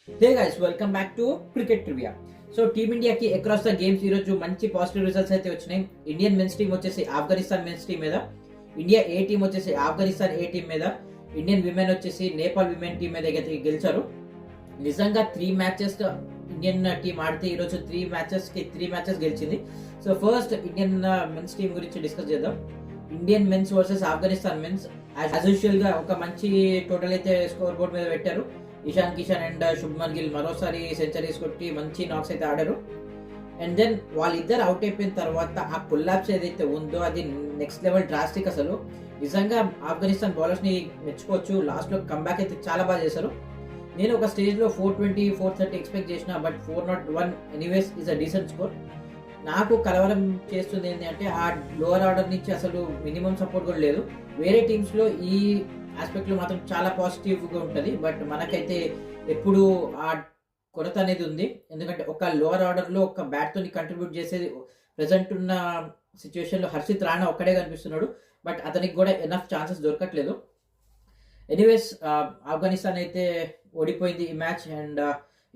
Hey guys welcome back to cricket trivia. So టీమిండియాకి across the games ఈ రోజు మంచి పాజిటివ్ రిజల్ట్స్ అయితే వచ్చినాయి. ఇండియన్ మెన్స్ టీం వచ్చేసి ఆఫ్ఘనిస్తాన్ మెన్స్ టీం మీద, ఇండియా ఏ టీం వచ్చేసి ఆఫ్ఘనిస్తాన్ ఏ టీం మీద, ఇండియన్ విమెన్ వచ్చేసి నేపాల్ విమెన్ టీం మీద అయితే గెలిచారు. నిజంగా 3 మ్యాచెస్ ఇండియన్ టీం ఆడితే ఈరోజు 3 మ్యాచెస్ గెలిచింది. So first Indian men's team గురించి డిస్కస్ చేద్దాం. Indian men's versus Afghanistan men's as usual గా ఒక మంచి టోటల్ అయితే స్కోర్ బోర్డ్ మీద పెట్టారు. ఇషాన్ కిషన్ అండ్ శుభ్మన్ గిల్ మరోసారి సెంచరీస్ కొట్టి మంచి నాక్స్ అయితే ఆడారు. అండ్ దెన్ వాళ్ళిద్దరు అవుట్ అయిపోయిన తర్వాత ఆ పుల్లాప్స్ ఏదైతే ఉందో అది నెక్స్ట్ లెవెల్ డ్రాస్టిక్. అసలు నిజంగా ఆఫ్ఘనిస్తాన్ బౌలర్స్ ని మెచ్చుకోవచ్చు. లాస్ట్ లో కంబ్యాక్ అయితే చాలా బాగా చేశారు. నేను ఒక స్టేజ్ లో 420, 430 ఎక్స్పెక్ట్ చేసిన, but 401 anyways is a decent score. నాకు కలవరం చేస్తుంది ఏంటంటే ఆ లోవర్ ఆర్డర్ నుంచి అసలు మినిమం సపోర్ట్ కూడా లేదు. వేరే టీమ్స్ లో ఈ ఆస్పెక్ట్ లో మాత్రం చాలా పాజిటివ్ గా ఉంటుంది, బట్ మనకైతే ఎప్పుడు ఆ కొరత అనేది ఉంది. ఎందుకంటే ఒక లోవర్ ఆర్డర్ లో ఒక బ్యాట్ తోని కంట్రిబ్యూట్ చేసేది ప్రెసెంట్ ఉన్న సిచ్యువేషన్ లో హర్షిత్ రాణా ఒక్కడే కనిపిస్తున్నాడు, బట్ అతనికి కూడా ఎనఫ్ ఛాన్సెస్ దొరకట్లేదు. ఎనీవేస్ ఆఫ్ఘనిస్తాన్ అయితే ఓడిపోయింది ఈ మ్యాచ్ అండ్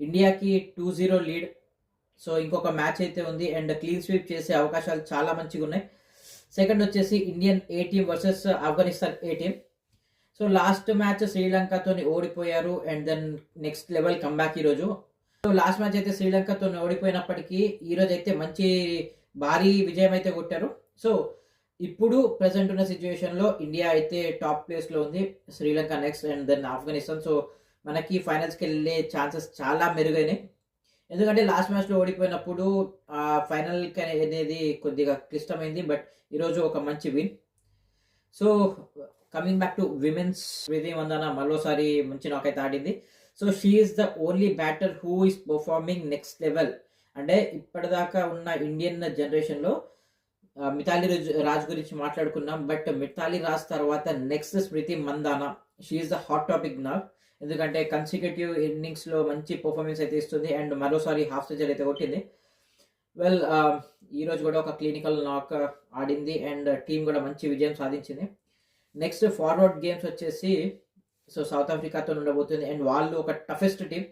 ఇండియాకి 2-0 లీడ్. సో ఇంకొక మ్యాచ్ అయితే ఉంది అండ్ క్లీన్ స్వీప్ చేసే అవకాశాలు చాలా మంచిగా ఉన్నాయి. సెకండ్ వచ్చేసి Indian A team versus Afghanistan A team. So last match శ్రీలంకతో ఓడిపోయారు and then next level comeback ఈరోజు. సో లాస్ట్ మ్యాచ్ అయితే శ్రీలంకతో ఓడిపోయినప్పటికీ ఈరోజు అయితే మంచి భారీ విజయం అయితే కొట్టారు. సో ఇప్పుడు ప్రెసెంట్ ఉన్న సిచ్యువేషన్ లో ఇండియా అయితే టాప్ ప్లేస్ లో ఉంది, Sri Lanka next and then Afghanistan. So మనకి ఫైనల్స్కి వెళ్ళే ఛాన్సెస్ చాలా మెరుగైనాయి. ఎందుకంటే లాస్ట్ మ్యాచ్ లో ఓడిపోయినప్పుడు ఆ ఫైనల్ అనేది కొద్దిగా క్లిష్టమైంది, బట్ ఈరోజు ఒక మంచి win. So coming back to women's, Smriti Mandhana మరోసారి మంచి నాక్ అయితే ఆడింది. So she is the only batter who is performing next level. అంటే ఇప్పటిదాకా ఉన్న ఇండియన్ జనరేషన్ లో మిథాలీ రాజ్ గురించి మాట్లాడుకున్నాం, బట్ మిథాలీ రాజ్ తర్వాత next Smriti Mandhana, she is the hot topic నా. ఎందుకంటే కన్సిక్యూటివ్ ఇన్నింగ్స్ లో మంచి పర్ఫార్మెన్స్ అయితే ఇస్తుంది అండ్ మరోసారి హాఫ్ సెంచరీ అయితే కొట్టింది. వెల్ ఈ రోజు కూడా ఒక క్లినికల్ నాక్ ఆడింది అండ్ టీం కూడా మంచి విజయం సాధించింది. నెక్స్ట్ ఫార్వర్డ్ గేమ్స్ వచ్చేసి సో సౌత్ ఆఫ్రికాతో ఉండబోతుంది అండ్ వాళ్ళు ఒక టఫెస్ట్ టీం.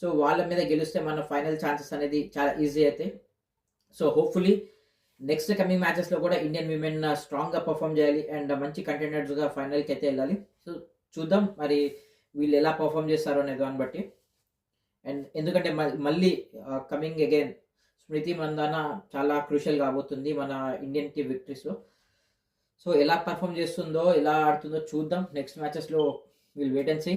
సో వాళ్ళ మీద గెలిస్తే మన ఫైనల్ ఛాన్సెస్ అనేది చాలా ఈజీ అవుతాయి. So hopefully next coming matches లో కూడా ఇండియన్ విమెన్ స్ట్రాంగ్ గా పర్ఫామ్ చేయాలి అండ్ మంచి కంటెండర్స్ గా ఫైనల్ కి అయితే వెళ్ళాలి. సో చూద్దాం మరి వీళ్ళు ఎలా పర్ఫామ్ చేస్తారు అనే దాన్ని బట్టి. అండ్ ఎందుకంటే మళ్ళీ కమింగ్ అగైన్ స్మృతి మందాన చాలా క్రూషియల్ కాబోతుంది మన ఇండియన్ టీమ్ విక్టరీస్ లో. సో ఎలా పర్ఫామ్ చేస్తుందో, ఎలా ఆడుతుందో చూద్దాం. నెక్స్ట్ మ్యాచెస్ లో విల్ వెయిట్ అండ్ సీ.